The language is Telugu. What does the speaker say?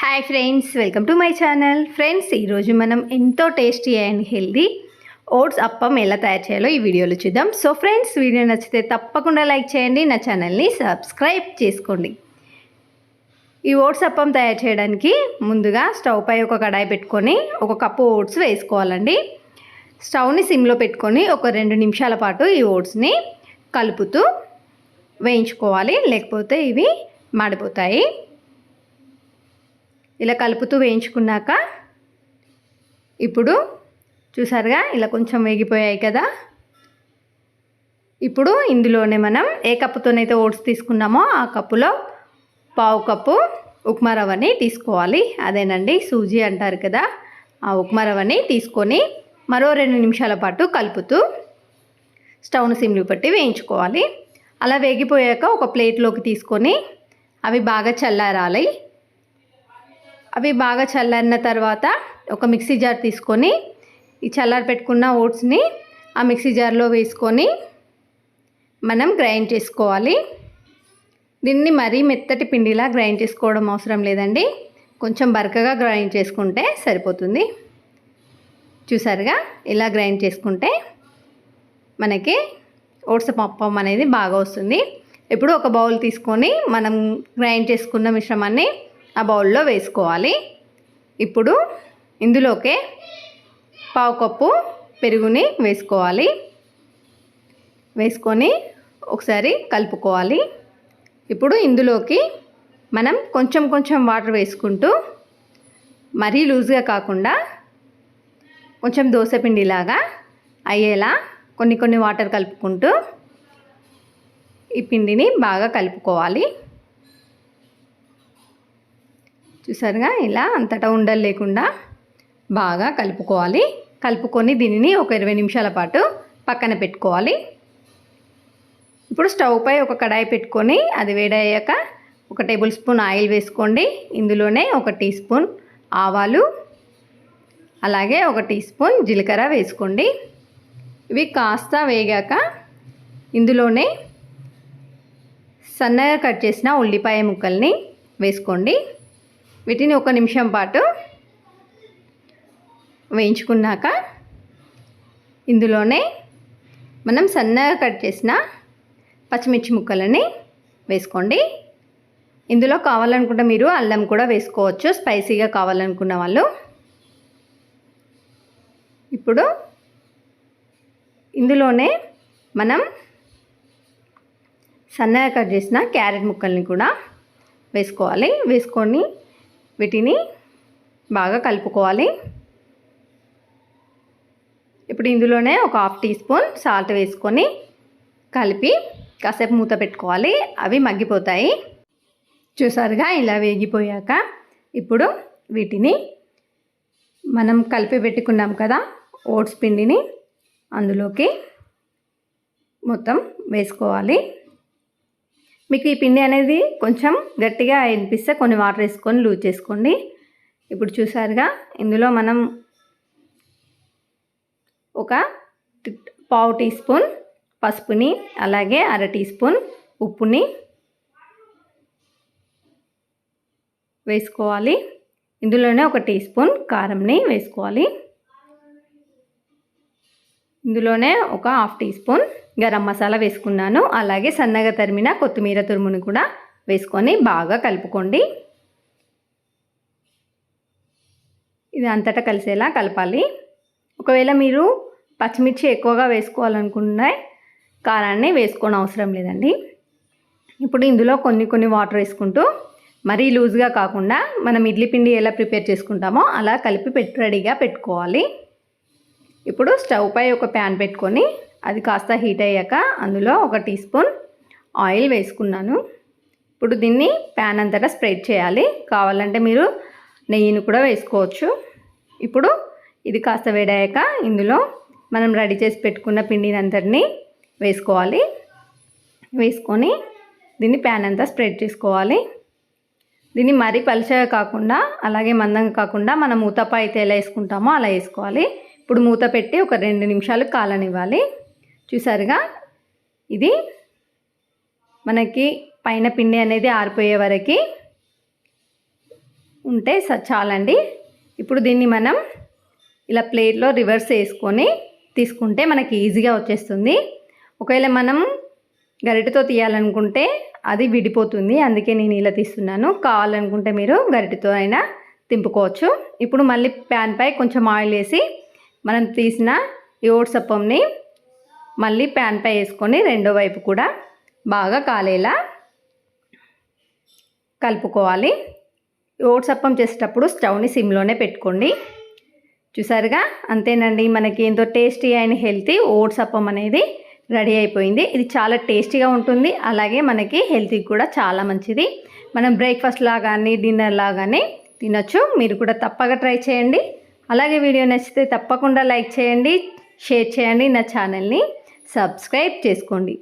Hi friends, welcome to my channel. Friends, ఈరోజు మనం ఎంతో tasty and healthy oats appam ఎలా తయారు చేయాలో ఈ వీడియోలో చూద్దాం. సో ఫ్రెండ్స్, వీడియో నచ్చితే తప్పకుండా లైక్ చేయండి, నా ఛానల్ని సబ్స్క్రైబ్ చేసుకోండి. ఈ ఓట్స్ అప్పం తయారు చేయడానికి ముందుగా స్టవ్ పై ఒక కడాయి పెట్టుకొని ఒక కప్పు ఓట్స్ వేసుకోవాలండి. స్టవ్ని సిమ్లో పెట్టుకొని ఒక 2 నిమిషాల పాటు ఈ ఓట్స్ని కలుపుతూ వేయించుకోవాలి, లేకపోతే ఇవి మాడిపోతాయి. ఇలా కలుపుతూ వేయించుకున్నాక ఇప్పుడు చూసారుగా ఇలా కొంచెం వేగిపోయాయి కదా. ఇప్పుడు ఇందులోనే మనం ఏ కప్పుతోనైతే ఓట్స్ తీసుకున్నామో ఆ కప్పులో పావు కప్పు ఉప్మా రవ్వని తీసుకోవాలి. అదేనండి, సూజీ అంటారు కదా, ఆ ఉప్మా రవ్వని తీసుకొని మరో 2 నిమిషాల పాటు కలుపుతూ స్టవ్ను సిమ్లో పెట్టి వేయించుకోవాలి. అలా వేగిపోయాక ఒక ప్లేట్లోకి తీసుకొని అవి బాగా చల్లారాలి. అవి బాగా చల్లారిన తర్వాత ఒక మిక్సీ జార్ తీసుకొని ఈ చల్లారి పెట్టుకున్న ఓట్స్ని ఆ మిక్సీ జార్లో వేసుకొని మనం గ్రైండ్ చేసుకోవాలి. దీన్ని మరీ మెత్తటి పిండిలా గ్రైండ్ చేసుకోవడం అవసరం లేదండి, కొంచెం బరకగా గ్రైండ్ చేసుకుంటే సరిపోతుంది. చూసారుగా ఇలా గ్రైండ్ చేసుకుంటే మనకి ఓట్స్ అప్పం అనేది బాగా వస్తుంది. ఇప్పుడు ఒక బౌల్ తీసుకొని మనం గ్రైండ్ చేసుకున్న మిశ్రమాన్ని ఆ బౌల్లో వేసుకోవాలి. ఇప్పుడు ఇందులోకే పావు కప్పు పెరుగుని వేసుకోవాలి. వేసుకొని ఒకసారి కలుపుకోవాలి. ఇప్పుడు ఇందులోకి మనం కొంచెం కొంచెం వాటర్ వేసుకుంటూ మరీ లూజ్గా కాకుండా కొంచెం దోసపిండిలాగా అయ్యేలా కొన్ని కొన్ని వాటర్ కలుపుకుంటూ ఈ పిండిని బాగా కలుపుకోవాలి. చూసారుగా ఇలా అంతటా ఉండలు లేకుండా బాగా కలుపుకోవాలి. కలుపుకొని దీనిని ఒక 20 నిమిషాల పాటు పక్కన పెట్టుకోవాలి. ఇప్పుడు స్టవ్ పై ఒక కడాయి పెట్టుకొని అది వేడయ్యాక 1 టేబుల్ స్పూన్ ఆయిల్ వేసుకోండి. ఇందులోనే 1 టీ స్పూన్ ఆవాలు, అలాగే 1 టీ స్పూన్ జీలకర్ర వేసుకోండి. ఇవి కాస్త వేగాక ఇందులోనే సన్నగా కట్ చేసిన ఉల్లిపాయ ముక్కల్ని వేసుకోండి. వీటిని 1 నిమిషం పాటు వేయించుకున్నాక ఇందులోనే మనం సన్నగా కట్ చేసిన పచ్చిమిర్చి ముక్కలని వేసుకోండి. ఇందులో కావాలనుకుంటే మీరు అల్లం కూడా వేసుకోవచ్చు, స్పైసీగా కావాలనుకున్న వాళ్ళు. ఇప్పుడు ఇందులోనే మనం సన్నగా కట్ చేసిన క్యారెట్ ముక్కల్ని కూడా వేసుకోవాలి. వేసుకొని వీటిని బాగా కలుపుకోవాలి. ఇప్పుడు ఇందులోనే ఒక 1/2 టీ స్పూన్ సాల్ట్ వేసుకొని కలిపి కాసేపు మూత పెట్టుకోవాలి, అవి మగ్గిపోతాయి. చూసారుగా ఇలా వేగిపోయాక ఇప్పుడు వీటిని మనం కలిపి పెట్టుకున్నాం కదా ఓట్స్ పిండిని అందులోకి మొత్తం వేసుకోవాలి. మీకు ఈ పిండి అనేది కొంచెం గట్టిగా అనిపిస్తే కొన్ని వాటర్ వేసుకొని లూజ్ చేసుకోండి. ఇప్పుడు చూసారుగా ఇందులో మనం ఒక పావు టీ స్పూన్ పసుపుని, అలాగే 1/2 టీ స్పూన్ ఉప్పుని వేసుకోవాలి. ఇందులోనే 1 టీ స్పూన్ కారంని వేసుకోవాలి. ఇందులోనే ఒక 1/2 టీ స్పూన్ గరం మసాలా వేసుకున్నాను. అలాగే సన్నగా తరిమిన కొత్తిమీర తురుమును కూడా వేసుకొని బాగా కలుపుకోండి. ఇది అంతటా కలిసేలా కలపాలి. ఒకవేళ మీరు పచ్చిమిర్చి ఎక్కువగా వేసుకోవాలనుకుంటే కారాన్ని వేసుకోని అవసరం లేదండి. ఇప్పుడు ఇందులో కొన్ని వాటర్ వేసుకుంటూ మరీ లూజ్గా కాకుండా మనం ఇడ్లీ పిండి ఎలా ప్రిపేర్ చేసుకుంటామో అలా కలిపి రెడీగా పెట్టుకోవాలి. ఇప్పుడు స్టవ్ పై ఒక ప్యాన్ పెట్టుకొని అది కాస్త హీట్ అయ్యాక అందులో 1 టీ స్పూన్ ఆయిల్ వేసుకున్నాను. ఇప్పుడు దీన్ని ప్యాన్ అంతటా స్ప్రెడ్ చేయాలి. కావాలంటే మీరు నెయ్యిని కూడా వేసుకోవచ్చు. ఇప్పుడు ఇది కాస్త వేడయ్యాక ఇందులో మనం రెడీ చేసి పెట్టుకున్న పిండిని అంతటిని వేసుకోవాలి. వేసుకొని దీన్ని ప్యాన్ అంతా స్ప్రెడ్ చేసుకోవాలి. దీన్ని మరీ పలుచగా కాకుండా అలాగే మందంగా కాకుండా మనం ఊతప్ప అయితే ఎలా వేసుకుంటామో అలా వేసుకోవాలి. ఇప్పుడు మూత పెట్టి ఒక 2 నిమిషాలు కాలనివ్వాలి. చూసారుగా ఇది మనకి పైన పిండి అనేది ఆరిపోయే వరకు ఉంటే చాలండి. ఇప్పుడు దీన్ని మనం ఇలా ప్లేట్లో రివర్స్ వేసుకొని తీసుకుంటే మనకి ఈజీగా వచ్చేస్తుంది. ఒకవేళ మనం గరిటెతో తీయాలనుకుంటే అది విడిపోతుంది, అందుకే నేను ఇలా తీస్తున్నాను. కావాలనుకుంటే మీరు గరిటెతో అయినా తింపుకోవచ్చు. ఇప్పుడు మళ్ళీ ప్యాన్పై కొంచెం ఆయిల్ వేసి మనం తీసిన ఈ ఓట్స్ అప్పంని మళ్ళీ ప్యాన్పై వేసుకొని రెండో వైపు కూడా బాగా కాలేలా కలుపుకోవాలి. ఓట్స్ అప్పం చేసేటప్పుడు స్టవ్ని సిమ్లోనే పెట్టుకోండి. చూసారుగా, అంతేనండి, మనకి ఎంతో టేస్టీ అయిన హెల్తీ ఓట్స్ అప్పం అనేది రెడీ అయిపోయింది. ఇది చాలా టేస్టీగా ఉంటుంది, అలాగే మనకి హెల్తీకి కూడా చాలా మంచిది. మనం బ్రేక్ఫాస్ట్ లాగానే డిన్నర్ లాగానే తినొచ్చు. మీరు కూడా తప్పక ట్రై చేయండి. అలాగే వీడియో నచ్చితే తప్పకుండా లైక్ చేయండి, షేర్ చేయండి, నా ఛానల్ని సబ్స్క్రైబ్ చేసుకోండి.